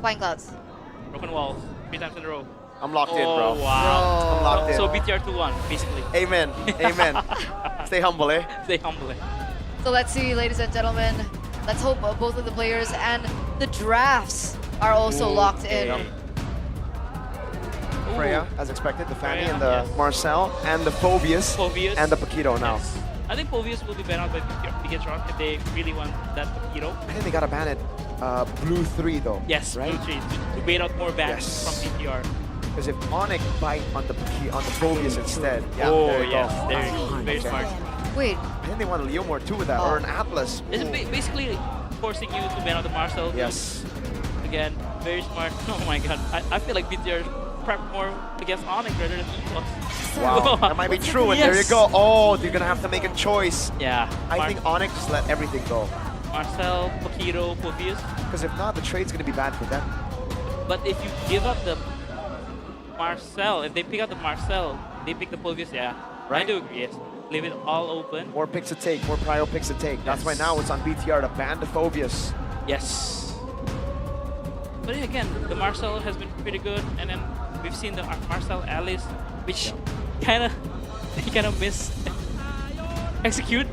Flying Clouds. Broken walls, 3 times in a row. I'm locked in, bro. Oh, wow. I'm locked in. So BTR 2-1, basically. Amen. Amen. Stay humble, eh? Stay humble. So let's see, ladies and gentlemen. Let's hope both of the players and the drafts are also locked in. Okay. Freya, as expected, the Fanny Freya, and the yes. Marcel and the Phobius, Phobius. and the Paquito now. Yes. I think Phobius will be banned out by Bigatron if they really want that Paquito. I think they gotta ban it blue 3 though. Yes, right? Blue 3 to bait out more bans Yes. from BTR. Because if Onic bite on the Phobius instead, yeah, Oh, there you yes, go. there you go. Very Okay. smart. Wait, I think they want a Leomore too with that, or an Atlas. It's Ooh. basically forcing you to ban out the Marcel. Yes. Again, very smart. Oh my god, I feel like BTR prep more against Onic rather than EPOS. Wow, that might be true, and there you Yes. go. Oh, you're gonna have to make a choice. Yeah. I think Onic just let everything go. Marcel, Paquito, Phobius. Because if not, the trade's gonna be bad for them. But if you give up the Marcel, if they pick up the Marcel, they pick the Phobius, yeah. I Right. do agree, yes. Leave it all open. More picks to take, more prio picks to take. That's why now it's on BTR to ban the Phobius. Yes. But then again, the Marcel has been pretty good, and then we've seen the Marcel Alice, which kind of miss execute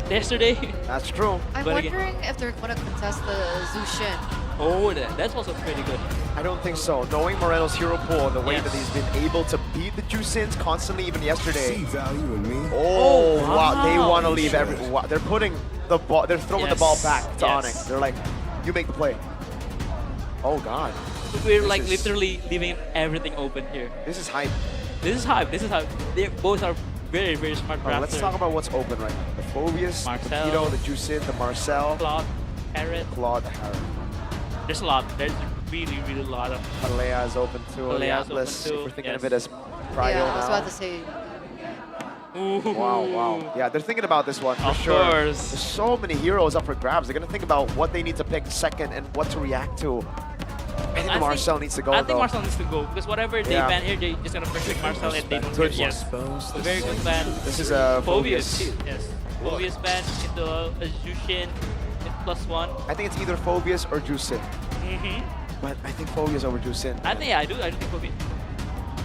yesterday. That's true. I'm But again- wondering if they're going to contest the Zushin. Oh, that's also pretty good. I don't think so. Knowing Moreno's hero pool, the way Yes. that he's been able to beat the Jusins constantly, even yesterday. See value in me. Oh, Oh, wow. They wow. want to leave every. Wow. They're putting the ball. They're throwing the ball Yes. back to Yes. Onyx. They're like, you make the play. Oh God, We're This like is- literally leaving everything open here. this is hype. This is hype. This is hype. They both are very, very smart Oh, let's drafters. talk about what's open right now. The Phobius, the Marcel. Paquito, the Juicin, the Marcel, Claude, Carrot. Claude, Harry. There's a lot. There's really, really a lot of. Alea is open too. The Alea is open Atlas, too, if we're thinking yes. of it as prio Yeah, I was now. about to say. Ooh. Wow, wow. Yeah, they're thinking about this one for Of sure. course. There's so many heroes up for grabs. They're going to think about what they need to pick second and what to react to. I think Marcel needs to go, I think though. Marcel needs to go because whatever they Yeah. ban here, they just gonna protect Marcel and they don't Good get yes. Exposed A very good ban. This is a Phobius. Phobius. Yes. Phobius ban into a Jushin +1. I think it's either Phobius or Juicin. Mm-hmm. But I think Phobius over Juicin. I think yeah, I do think Phobius.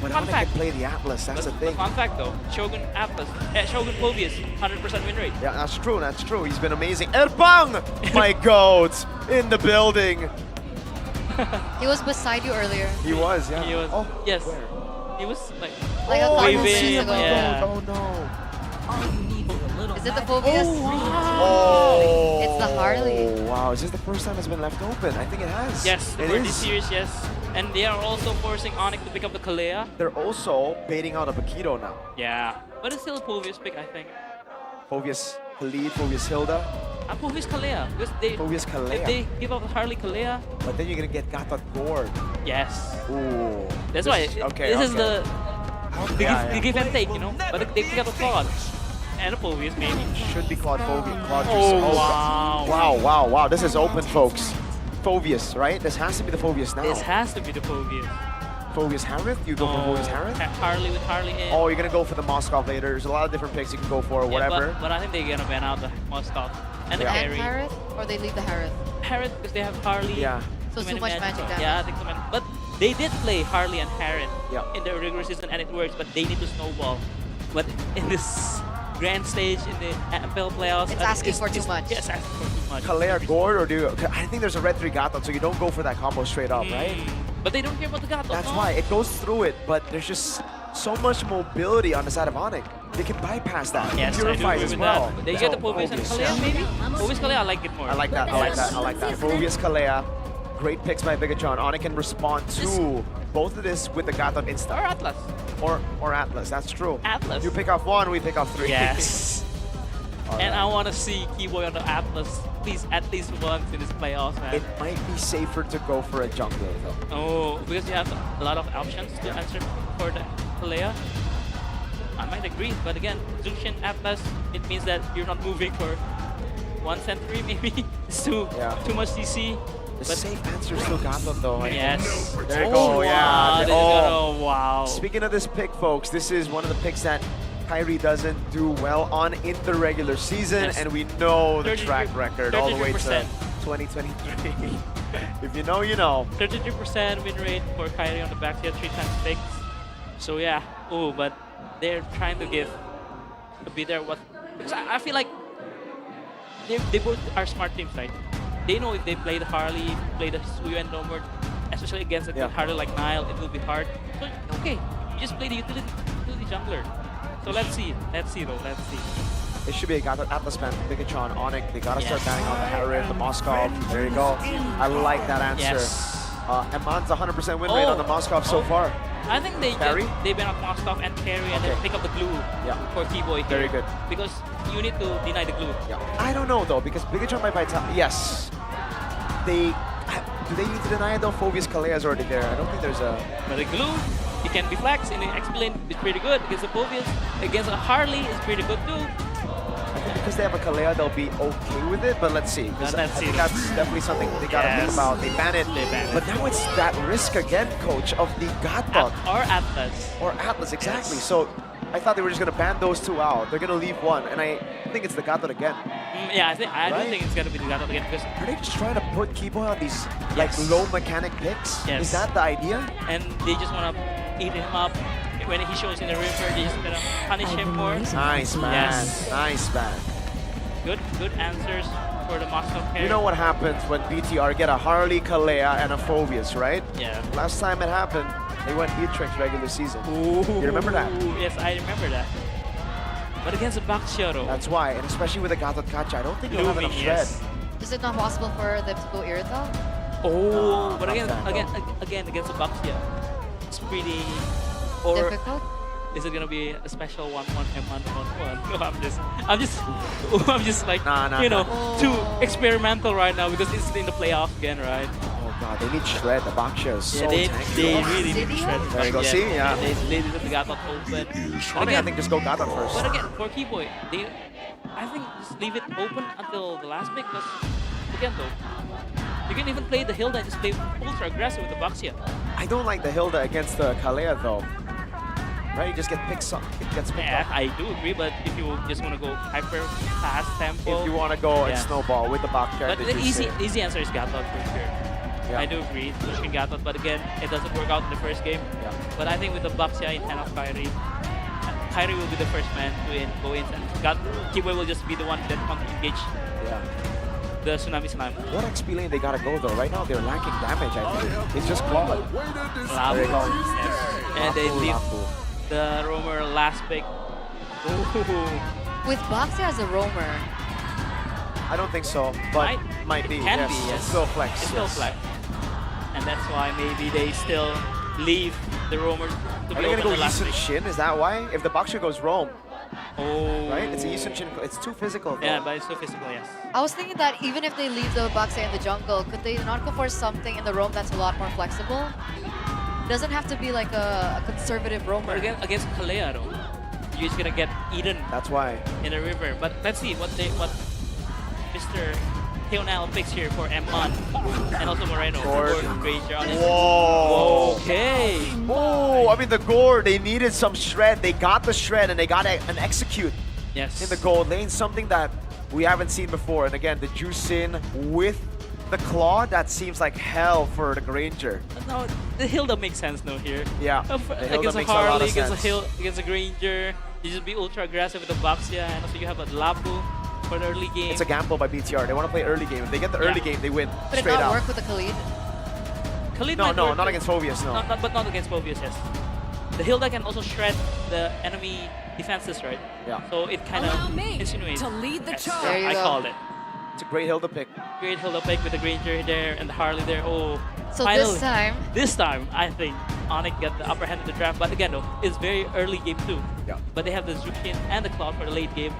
But fun Onyx fact. can play the Atlas, that's the thing. Fun fact though, Shogun Atlas, Shogun Phobius, 100% win rate. Yeah, that's true, that's true. He's been amazing. Erbang! My goat! In the building. He was beside you earlier. He was, yeah. He was, Oh, yes. where? He was like, Like a Oh, I couple don't see seasons him. ago. Yeah. Oh no. Is it the Phobius? Oh. It's the Harley. Wow, is this the first time it's been left open? I think it has. yes, it for is. this series, yes. And they are also forcing Onic to pick up the Kalea. They're also baiting out a Paquito now. Yeah, but it's still a Phobius pick, I think. Phobius Khalid, Phobius Hilda, I'm Phobius Kalea because Phobius if Kalea. they give up Harley Kalea, But then you're gonna get Gatot Gourd. yes. Ooh. That's This why is- okay, this is okay. the Yeah, yeah. give and take, you know. But they pick up a Claude and a Phobius maybe. Should be Claude Phobia. Claude Oh, Juicin. wow. Wow, wow, wow. This is open, folks. Phobius, right? This has to be the Phobius now. This has to be the Phobius. Phobius Harith? You go for Phobius Harith? Harley with Harley in. Oh, you're gonna go for the Moskov later. There's a lot of different picks you can go for, Yeah, whatever. but I think they're gonna ban out the Moskov and the Yeah. And Harry. Harith? Or they leave the Harith? Harrod because they have Harley. Yeah. So too too many much magic damage. Yeah, I think so many. But they did play Harley and Harrod Yeah. in the regular season and it works, but they need to snowball. But in this grand stage in the NFL playoffs, It's I think asking for too much. Yes, asking for too much. Kalea Gourd, or do you? I think there's a red 3 Gatot, so you don't go for that combo straight up, right? But they don't care about the Gato. That's no. why. It goes through it, but there's just so much mobility on the side of Onic. They can bypass that. Yes, I do Purifies agree as with well. that. They get the Phobius and Kalea, maybe? Phobius Kalea, I like it more. I like that, I like that, I like that. Phobius Kalea. Great picks by Bigatron. Onic can respond to both of this with the Gatot Or insta. Atlas. Or Atlas, that's true. Atlas. You pick off one, we pick off 3. Yes. All And right. I want to see Keyboy on the Atlas, please, at least once in this playoffs, man. It might be safer to go for a jungler though. Oh, because you have a lot of options to answer for the Kalea. I might agree, but again, Zushin Atlas, it means that you're not moving for 1 century maybe. It's too much CC. The But safe answer still Gatot though. I think. yes. There you Oh, go, yeah. wow, this is Oh. gonna- wow. Speaking of this pick, folks, this is one of the picks that Kyrie doesn't do well on in the regular season, Yes. and we know the 33 track record all the way to 33%. 2023. If you know, you know. 33% win rate for Kyrie on the back. He had 3 times picks. So yeah, but they're trying to give a bit there what. Because I feel like they both are smart teams, right? They know if they play the Harley, play the Suyo and Nomord, especially against a Harley like Nile, it will be hard. So okay, you just play the utility jungler. So let's see though, let's see. It should be a Atlas ban, Bigatron, Onic. They gotta start banning on the Harriet, the Moskov. There you go. I like that answer. Yes. Eman's 100% win rate on the Moskov so far. I think they ban out Moskov and carry and then pick up the glue for T-Boy here. Very good. Because you need to deny the glue. Yeah. I don't know though, because Bigatron by Vitality, yes. Do they need to deny it though? Phobius Kalea is already there. I don't think there's a... But the glue, it can be flex and explain it's pretty good. Against the Phobius, against a Harley, it's pretty good too. Because they have a Kalea, they'll be okay with it, but let's see. I think that's definitely something they gotta think about. They ban it, but now it's that risk again, coach, of the Godbot. Or Atlas. Or Atlas, exactly. Yes. So I thought they were just gonna ban those two out. They're gonna leave one, and I think it's the Godbot again. Yeah, I don't think it's gonna be the Gatot again because are they just trying to put Keyboy on these like low mechanic picks? Yes. Is that the idea? And they just wanna eat him up. When he shows in the river, they just gonna punish him more. Nice man. Yes. Nice man. Good answers for the Moskov carry. You know what happens when BTR get a Harley, Kalea, and a Phobius, right? Yeah. Last time it happened, they went Beatrix regular season. You remember that? Yes, I remember that. But against the Baxia though. That's why, and especially with the Gatot Kacha, I don't think you'll have enough shred. Is it not possible for them to go Irithel? But again against the Baxia, it's pretty. Or difficult? is it gonna be a special 1-1 M1-1-1? No, I'm just like too experimental right now because it's in the playoffs again, right? Oh god, they need shred. The Baxia is so they tanky. really need shred. There you go. See, yeah. They did the Gatot open. I think just go Gatot first. But again, for Keyboy, I think just leave it open until the last pick. Because again though, you can even play the Hilda and just play ultra aggressive with the Baxia. I don't like the Hilda against the Kalea though. Right, you just get picked up. It gets picked up. I do agree, but if you just want to go hyper fast tempo, if you want to go and snowball with the Baxia, but the easy answer is Gatot for sure. Yeah. I do agree, pushing Gatot, but again, it doesn't work out in the first game. Yeah. But I think with the Baxia in hand of Kyrie, Kyrie will be the first man to go in, and Keyboy will just be the one that wants to engage. The Tsunami Slam. What XP lane they gotta go though? Right now they're lacking damage, I think. It's just Claude. There you go. Yes. And they leave the roamer last pick. With Baxia as a roamer. I don't think so, but might be. Can be, yes. It's still flex. It's still flex. And that's why maybe they still leave the roamer to be Are they gonna go Yisun Shin? Is that why? If the Baxia goes roam. Oh. Right? It's a Yisun Shin. It's too physical though. Yeah, but it's too physical, yes. I was thinking that even if they leave the Baxia in the jungle, could they not go for something in the roam that's a lot more flexible? Doesn't have to be like a conservative roamer. But against Kalea though, you're just gonna get eaten. That's why. In the river. But let's see what Mr. Teonel picks here for M1 and also Moreno. Whoa. Okay. Oh, I mean the gore, they needed some shred. They got the shred and they got an execute in the gold lane. Something that we haven't seen before. And again, the juice in with the claw, that seems like hell for the Granger. No, the Hilda makes sense now here. Yeah. Against a Harley, against a Granger, you just be ultra aggressive with the Baxia, and also you have a Lapu for the early game. It's a gamble by BTR. They want to play early game. If they get the early game, they win But straight it not out. work with the Khalid? Khalid no, not against Phobius, no. But not against Phobius, yes. The Hilda can also shred the enemy defenses, right? Yeah. So it kind of insinuates. To lead the charge. There you I go. called it. It's a great Hilda pick. Great Hilda pick with the Granger there and the Harley there. Oh, So finally, this time, I think Onic got the upper hand of the draft. But again, though, it's very early game too. Yeah. But they have the Zukin and the Cloud for the late game.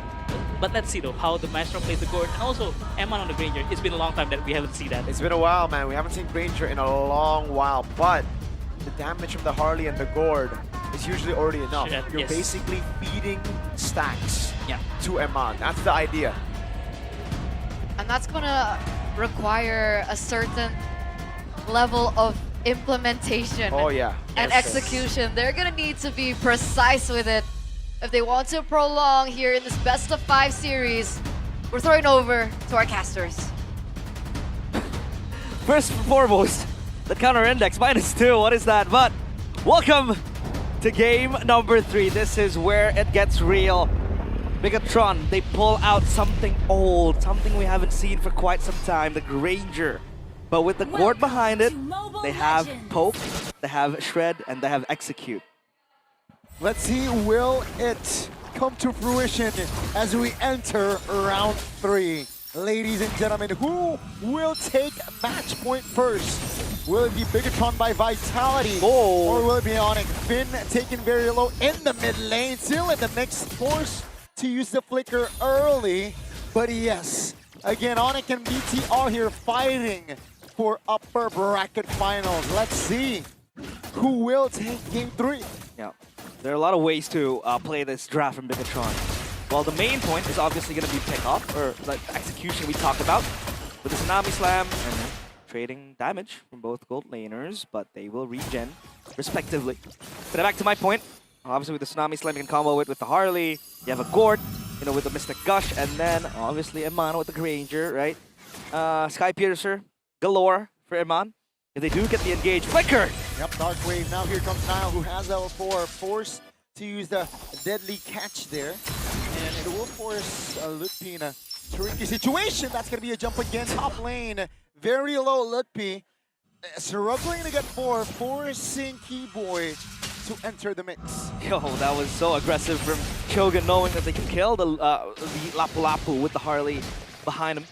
But let's see though how the Maestro plays the Gord and also M1 on the Granger. It's been a long time that we haven't seen that. It's been a while, man. We haven't seen Granger in a long while, but the damage from the Harley and the Gord is usually already enough. Shit, You're yes. basically feeding stacks Yeah. to Eman. That's the idea. and that's gonna require a certain level of implementation Oh yeah. and Yes, execution. They're gonna need to be precise with it if they want to prolong here in this best of 5 series. We're throwing over to our casters. First and foremost, the counter index -2. What is that? But welcome to game number 3. This is where it gets real. Bigatron, they pull out something old, something we haven't seen for quite some time, the Granger. But with the Gord behind it, they have Poke, they have Shred, and they have Execute. Let's see, will it come to fruition as we enter round 3? Ladies and gentlemen, who will take match point first? Will it be Bigatron by Vitality? Or will it be Onic? Finn taken very low in the mid lane, still in the mix, forced to use the flicker early. But yes, again, Onic and BTR here fighting for upper bracket finals. Let's see who will take game 3. Yeah, there are a lot of ways to play this draft from Bigatron. Well, the main point is obviously going to be pick up, or like execution we talked about, with the Tsunami Slam and trading damage from both gold laners, but they will regen respectively. But back to my point, obviously with the Tsunami Slam you can combo it with the Harley, you have a Gord, you know, with the Mystic Gush, and then obviously Iman with the Granger, right? Sky Piercer galore for Iman. If they do get the engage, Flicker! Yep, Dark Wave. Now here comes Nile, who has L4, forced to use the deadly catch there. And it will force Lutpi in a tricky situation. That's going to be a jump again. Top lane, very low Lutpi. Struggling to get 4, forcing Keyboy to enter the mix. Yo, that was so aggressive from Shogun, knowing that they can kill the Lapu Lapu with the Harley behind him.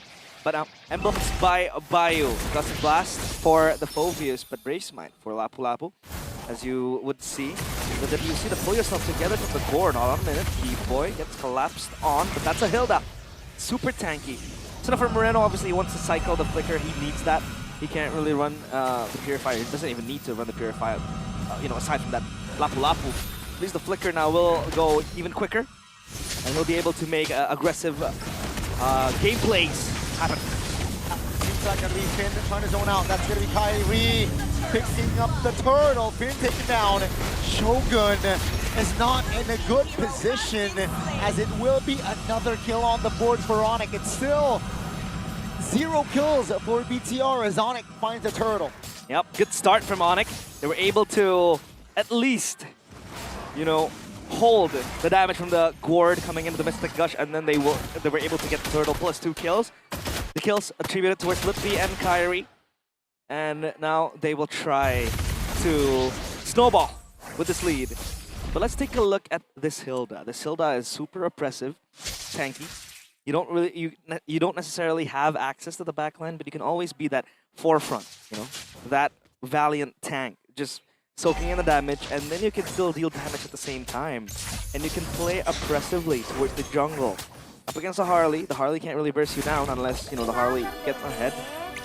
But emblems by Bayu. Gusset Blast for the Phoveus, but Brave Smite for Lapu Lapu. As you would see, the WC to pull yourself together from the Gord. All on a minute, Keyboy gets collapsed on, but that's a Hilda. Super tanky. So now for Moreno, obviously he wants to cycle the Flicker. He needs that. He can't really run the Purifier. He doesn't even need to run the Purifier, you know, aside from that Lapu Lapu. At least the Flicker now will go even quicker, and he'll be able to make aggressive gameplays happen. Seems like going to be Finn trying to zone out. That's going to be Kyrie picking up the turtle. Finn taken down. Shogun is not in a good position, as it will be another kill on the board for Onic. It's still 0 kills for BTR as Onic finds the turtle. Yep, good start from Onic. They were able to at least, you know, hold the damage from the Gord coming into the Mystic Gush, and then they were able to get the turtle plus 2 kills. The kills attributed towards Lutfi and Kyrie. And now they will try to snowball with this lead. But let's take a look at this Hilda. This Hilda is super oppressive, tanky. You don't necessarily have access to the backline, but you can always be that forefront, you know, that valiant tank, just soaking in the damage, and then you can still deal damage at the same time. And you can play oppressively towards the jungle. Up against the Harley can't really burst you down unless, you know, the Harley gets ahead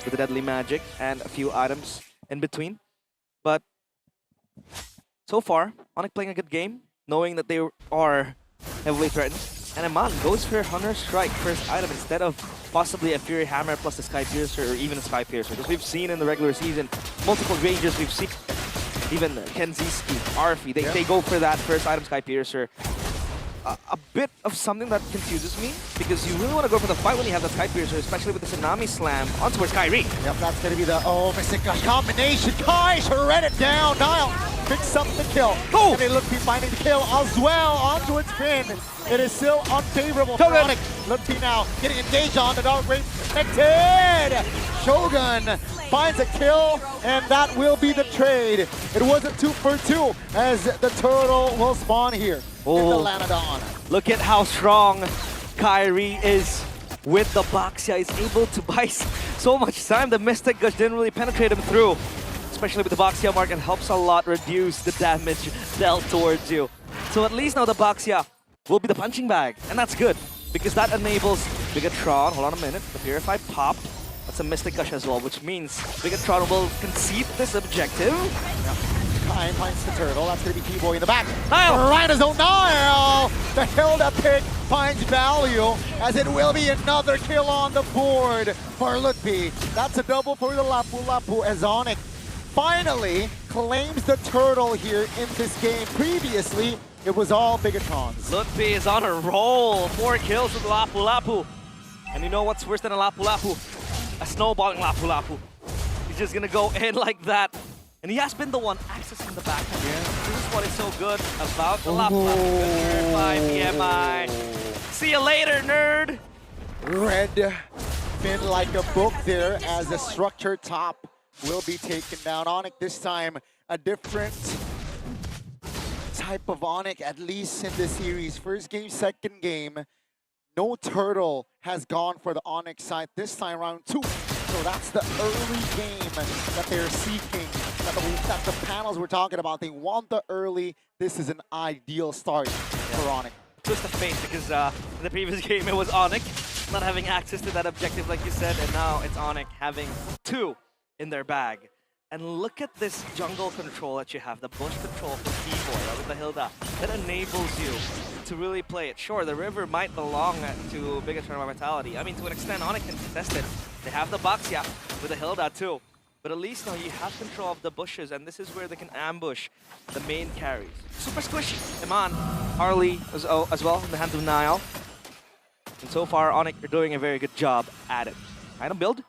with the deadly magic and a few items in between. But so far, Onic playing a good game, knowing that they are heavily threatened. And Iman goes for Hunter Strike first item instead of possibly a Fury Hammer plus a Sky Piercer or even a Sky Piercer. Because we've seen in the regular season, multiple Rangers, we've seen even Kenziski, Arfi, they go for that first item Sky Piercer. A bit of something that confuses me, because you really want to go for the fight when you have the Sky Piercer, especially with the Tsunami Slam onto towards Kyrie. Yep, that's going to be the Mystic Gush combination. Kai shred it down. Nile picks up the kill. Oh! And they look be finding the kill as well onto its Finn. It is still unfavorable for Onic. Lutfi now getting engaged on the Dark Wave connected. Shogun finds a kill, and that will be the trade. It was a 2 for 2 as the turtle will spawn here. Oh, Look at how strong Kyrie is with the Baxia. He's able to buy so much time. The Mystic Gush didn't really penetrate him through, especially with the Baxia mark. It helps a lot reduce the damage dealt towards you. So at least now the Baxia will be the punching bag, and that's good, because that enables Bigatron, hold on a minute, the Purify popped. That's a Mystic Gush as well, which means Bigatron will concede this objective. Kai finds the turtle. That's going to be Keyboy in the back. Nile! Right as Nile! The Hilda pick finds value, as it will be another kill on the board for Lutfi. That's a double for the Lapu Lapu, as Onic finally claims the turtle here in this game. Previously, it was all Bigatron's. Lutfi is on a roll. 4 kills with Lapu Lapu. And you know what's worse than a Lapu Lapu? A snowballing Lapu Lapu. He's just gonna go in like that. And he has been the one accessing the backhand. Yeah. This is what is so good about the laptop. Good by BMI. See you later, nerd. Red been like a book there as the structure top will be taken down. Onic this time a different type of Onic, at least in this series. First game, second game, no turtle has gone for the Onic side this time, round 2. So that's the early game that they're seeking, that the panels were talking about. They want the early. This is an ideal start for Onic. Twist of fate, because in the previous game it was Onic not having access to that objective like you said, and now it's Onic having 2 in their bag. And look at this jungle control that you have, the bush control for Keyboy with the Hilda. That enables you to really play it. Sure, the river might belong to Bigatron Vitality. I mean, to an extent, Onic can contest it. They have the box, yeah, with the Hilda too. But at least now you have control of the bushes, and this is where they can ambush the main carries. Super squishy. Iman, Harley as well in the hands of Nile. And so far, Onic are doing a very good job at it. Item build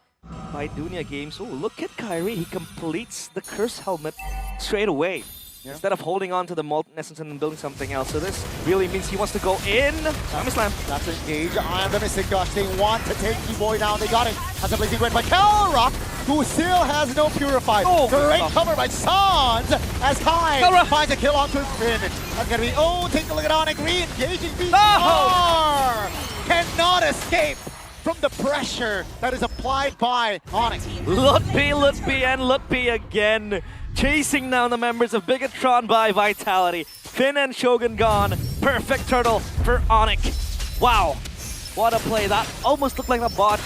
by Dunia Games. Oh, look at Kyrie. He completes the curse helmet straight away. Yeah. Instead of holding on to the Molten Essence and building something else. So this really means he wants to go in. Slam. That's engage on the Mystic Gush. They want to take Keyboy down. They got it. Has a blazing red by Kelra, who still has no Purify. Oh, great cover by Sans as Kai finds a kill onto Finn. That's gonna be, take a look at Onic re-engaging BTR. Cannot escape from the pressure that is applied by Onic. Lutpi, and Lutpi again. Chasing down the members of Bigatron by Vitality. Finn and Shogun gone. Perfect turtle for Onic. Wow. What a play. That almost looked like a bot.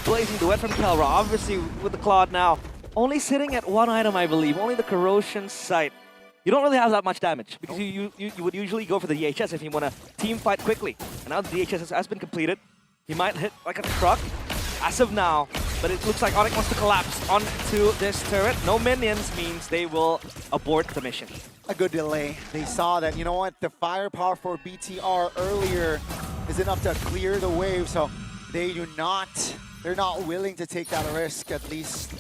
Blazing duet from Kelra. Obviously with the Claude now. Only sitting at 1 item, I believe. Only the Corrosion Sight. You don't really have that much damage because you would usually go for the DHS if you want to team fight quickly. And now the DHS has been completed. He might hit like a truck as of now, but it looks like Onic wants to collapse onto this turret. No minions means they will abort the mission. A good delay. They saw that, you know what, the firepower for BTR earlier is enough to clear the wave, so they're not willing to take that risk, at least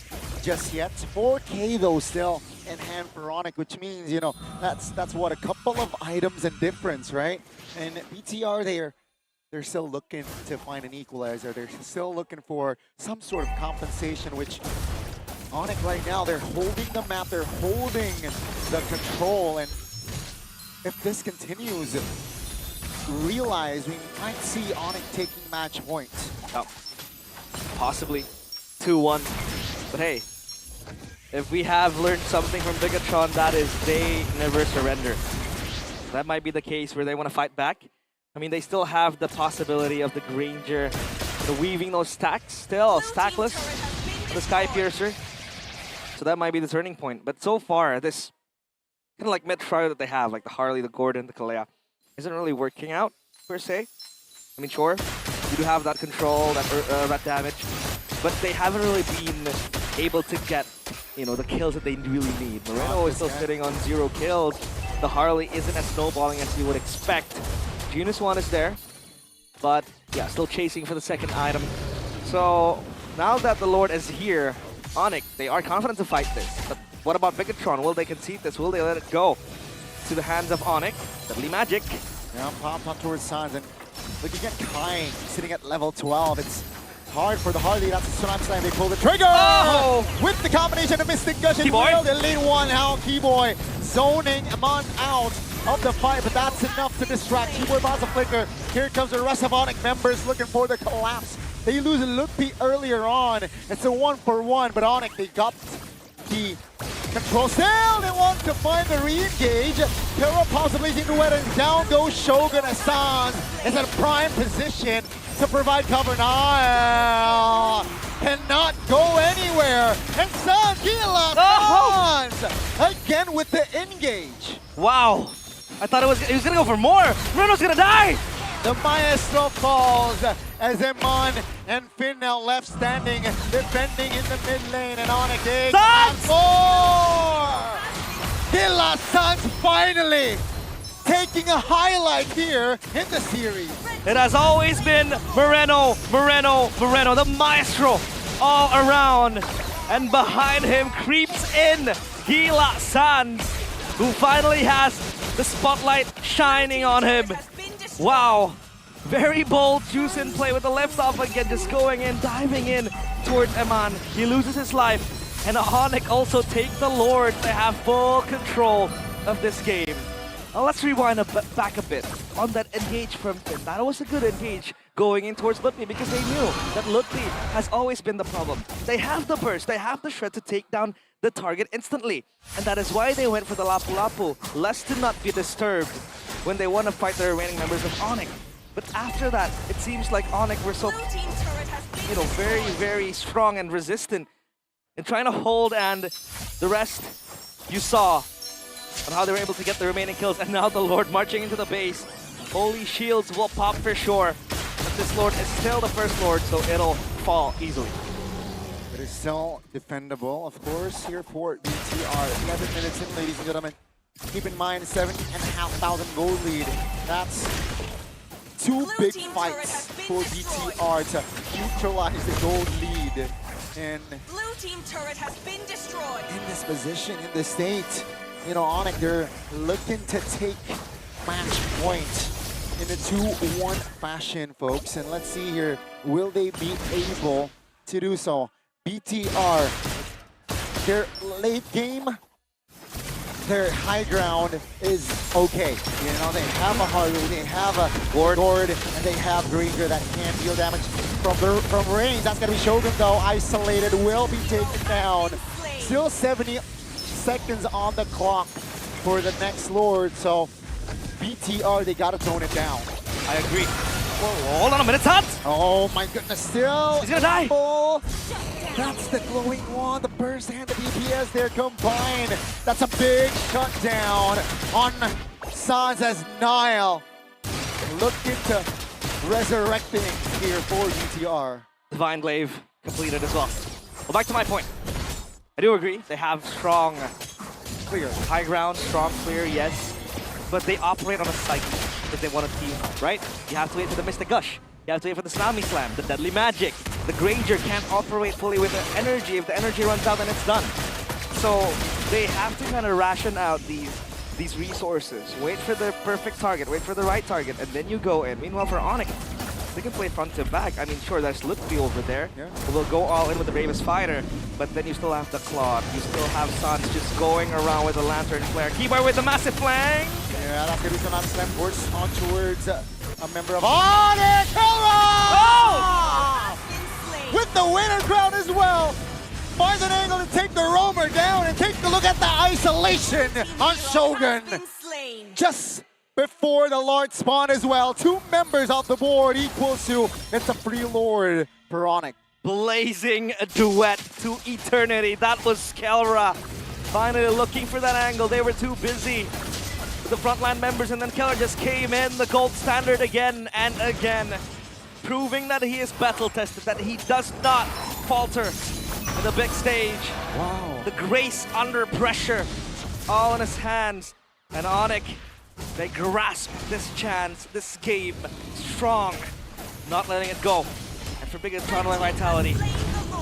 just yet. 4K though still in hand for Onic, which means, you know, that's what, a couple of items in difference, right? And BTR, they're still looking to find an equalizer. They're still looking for some sort of compensation, which Onic right now, they're holding the map, they're holding the control, and if this continues, realize we might see Onic taking match points. Oh, possibly 2-1. But hey, if we have learned something from Bigatron, that is they never surrender. That might be the case where they want to fight back. I mean, they still have the possibility of the Granger, weaving those stacks still, stackless, the Sky Piercer. So that might be the turning point. But so far, this kind of like mid-trio that they have, like the Harley, the Gordon, the Kalea, isn't really working out, per se. I mean, sure, you do have that control, that damage, but they haven't really been able to get, the kills that they really need. Moreno is still sitting on 0 kills. The Harley isn't as snowballing as you would expect. Genus 1 is there, but yeah, still chasing for the second item. So now that the Lord is here, Onic, they are confident to fight this. But what about Bigatron? Will they concede this? Will they let it go to the hands of Onic? Deadly Magic. Yeah, popped on towards Sans, and looking at Kai sitting at level 12. It's hard for the Harley. That's a Tsunami Slam. They pull the trigger! Oh! With the combination of Mystic Gush and Keyboy. the lane one now. Keyboy zoning Amon out of the fight, but that's enough to distract. Keyboy bounce a flicker. Here comes the rest of Onic members looking for the collapse. They lose Lutpi earlier on. It's a 1-for-1, but Onic, they got the control. Still, they want to find the re-engage. Terra possibly into it, and down goes Shogun as Sans is in a prime position to provide cover. Now cannot go anywhere. And Sans, Sans again with the engage. Wow. I thought he was gonna go for more. Moreno's gonna die. The Maestro falls as Iman and Finn now left standing, defending in the mid lane, and Onic takes more! Dilla Sans finally taking a highlight here in the series. It has always been Moreno, the Maestro, all around. And behind him creeps in Gila Sans, who finally has the spotlight shining on him. Wow. Very bold Juice in play with the left off again, just going in, diving in towards Eman. He loses his life. And Onic also take the Lord. They have full control of this game. Now let's rewind back a bit on that engage from Finn. That was a good engage going in towards Lutfi because they knew that Lutfi has always been the problem. They have the burst, they have the shred to take down the target instantly. And that is why they went for the Lapu Lapu, lest to not be disturbed when they want to fight the remaining members of Onic. But after that, it seems like Onic were so, very, very strong and resistant in trying to hold, and the rest you saw on how they were able to get the remaining kills. And now the Lord marching into the base. Holy shields will pop for sure. But this Lord is still the first Lord, so it'll fall easily. It is still defendable, of course, here for BTR. 11 minutes in, ladies and gentlemen. Keep in mind, 7,500 gold lead. That's two big fights for BTR to neutralize the gold lead. And Blue team turret has been destroyed. in this position, in this state, Onic, they're looking to take match point in a 2-1 fashion, folks. And let's see here, will they be able to do so? BTR, their late game, their high ground is okay. They have a Harley, they have a Gord, and they have Granger that can deal damage from range. That's gonna be Shogun though, isolated, will be taken down. Still 70 seconds on the clock for the next Lord, so BTR, they gotta tone it down. I agree. Whoa, hold on a minute, Tat! Oh my goodness, still. He's gonna die! Full. That's the glowing wand, the burst and the DPS there combined. That's a big shutdown on Sans as Nile. Looking to resurrect things here for BTR. Divine Glaive completed as well. Well, back to my point. I do agree, they have strong clear. High ground, strong clear, yes. But they operate on a cycle if they want to team, right? You have to wait for the Mystic Gush. You have to wait for the Tsunami Slam, the Deadly Magic. The Granger can't operate fully with the energy. If the energy runs out, then it's done. So they have to kind of ration out these resources. Wait for the perfect target, wait for the right target, and then you go in. Meanwhile, for Onic, they can play front to back. I mean, sure, there's Lutfi over there. Yeah. Who will go all in with the bravest fighter, but then you still have the Claude. You still have Sans just going around with the Lantern Flare. Keyboard with the massive flank! Yeah, that's gonna be some slam force on towards a member of Onic! Oh! With the winner crown as well. Finds an angle to take the roamer down and take a look at the isolation on Shogun. Just before the Lord spawn as well. 2 members off the board equals to, it's a free Lord for Onic. Blazing a duet to eternity. That was Kelra. Finally looking for that angle. They were too busy with the frontline members, and then Keller just came in, the gold standard again and again, proving that he is battle tested, that he does not falter in the big stage. Wow. The grace under pressure, all in his hands. And Onic, they grasp this chance, this game, strong, not letting it go. And for Bigatron and Vitality,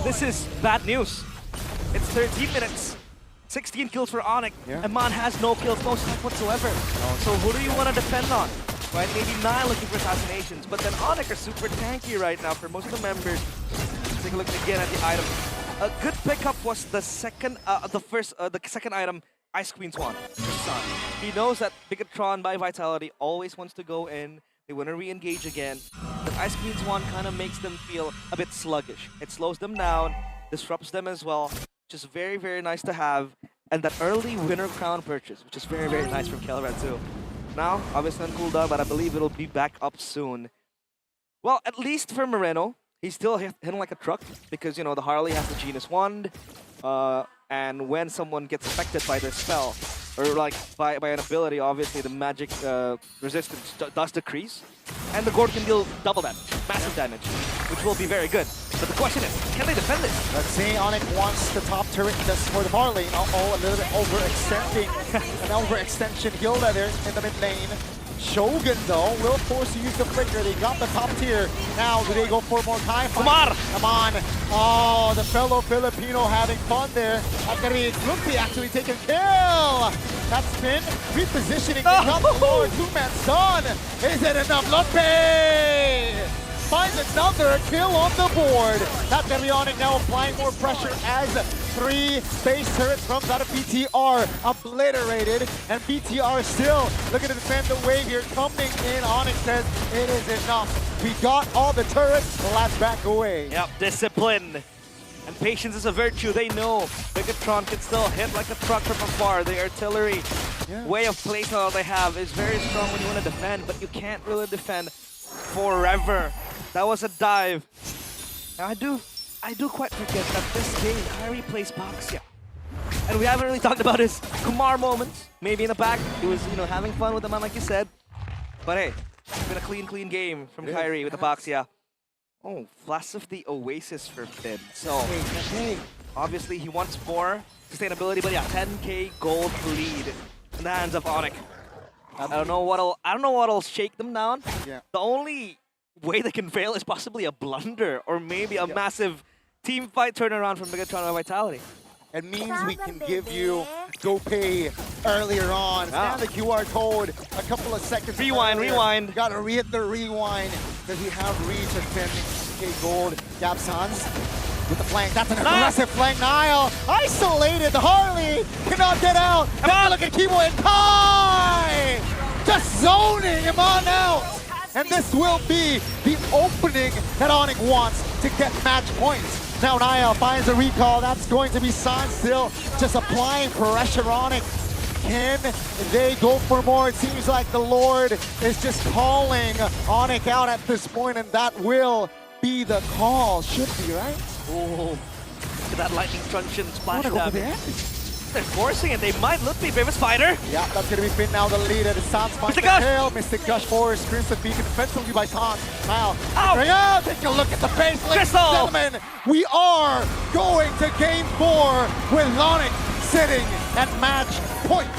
this is bad news. It's 13 minutes. 16 kills for Onic. Yeah. Eman has no kills, no stack whatsoever. So who do you want to depend on? Right? Maybe Nile looking for assassinations, but then Onic are super tanky right now for most of the members. Take a look again at the item. A good pickup was the second, the second item, Ice Queen Swan. He knows that Bigatron by Vitality always wants to go in. They want to re-engage again. But Ice Queen Swan kind of makes them feel a bit sluggish. It slows them down, disrupts them as well. Which is very, very nice to have. And that early winner crown purchase, which is very, very nice from Kelra too. Now, obviously on cooldown, but I believe it'll be back up soon. Well, at least for Moreno, he's still hitting like a truck because, the Harley has the Genius Wand. And when someone gets affected by their spell, or like by an ability, obviously the magic resistance does decrease. And the Gord can deal double damage, massive damage, which will be very good. But the question is, can they defend this? Let's see, Onic wants the top turret just for the far lane. Uh-oh, a little bit overextending. An overextension Hilda there in the mid lane. Shogun, though, will force to use the flicker. They got the top tier. Now, do they go for more Kai? Kumar! Come on. Oh, the fellow Filipino having fun there. Akari Lumpy actually taking kill. That spin, repositioning. They got the lower two-man stun. Is it enough? Lumpy finds another kill on the board. That Onic now applying more pressure as 3 base turrets comes out of BTR, obliterated, and BTR still looking to defend the wave here. Coming in, Onic says it is enough. We got all the turrets, let's back away. Yep, discipline. And patience is a virtue. They know Megatron can still hit like a truck from afar. The artillery way of playstyle they have is very strong when you want to defend, but you can't really defend forever. That was a dive. Now I do quite forget that this game, Kyrie plays Boxia. And we haven't really talked about his Kumar moments. Maybe in the back, he was, having fun with the man like you said. But hey, it's been a clean game from Kyrie with the Boxia. Oh, Flash of the Oasis for Finn. So, obviously he wants more sustainability, but yeah, 10k gold lead in the hands of Onic. I don't know what'll shake them down. Yeah. The only way they can fail is possibly a blunder or maybe a massive team fight turnaround from Megatron or Vitality. It means we can give you Go Pay earlier on. Scan the QR code a couple of seconds Rewind, earlier. rewind. Gotta hit the rewind because we have reach at 10k gold. Gap Sans with the flank. That's an aggressive flank. Niall isolated. The Harley cannot get out. Come on, look at Kimo and Kai! Just zoning him on out. And this will be the opening that Onic wants to get match points. Now Niall finds a recall. That's going to be San still just applying pressure on it. Can they go for more? It seems like the Lord is just calling Onic out at this point, and that will be the call. Should be, right? Oh, look at that lightning truncheon splash Go for the damage. end. They're forcing it. They might look be famous fighter. Yeah, that's going to be Finn now, the leader. The Sans finds the kill. Mystic Gush forward, Crimson Beacon defensively by Sans. Now, take a look at the base, ladies and gentlemen. We are going to Game 4 with Onic sitting at match point.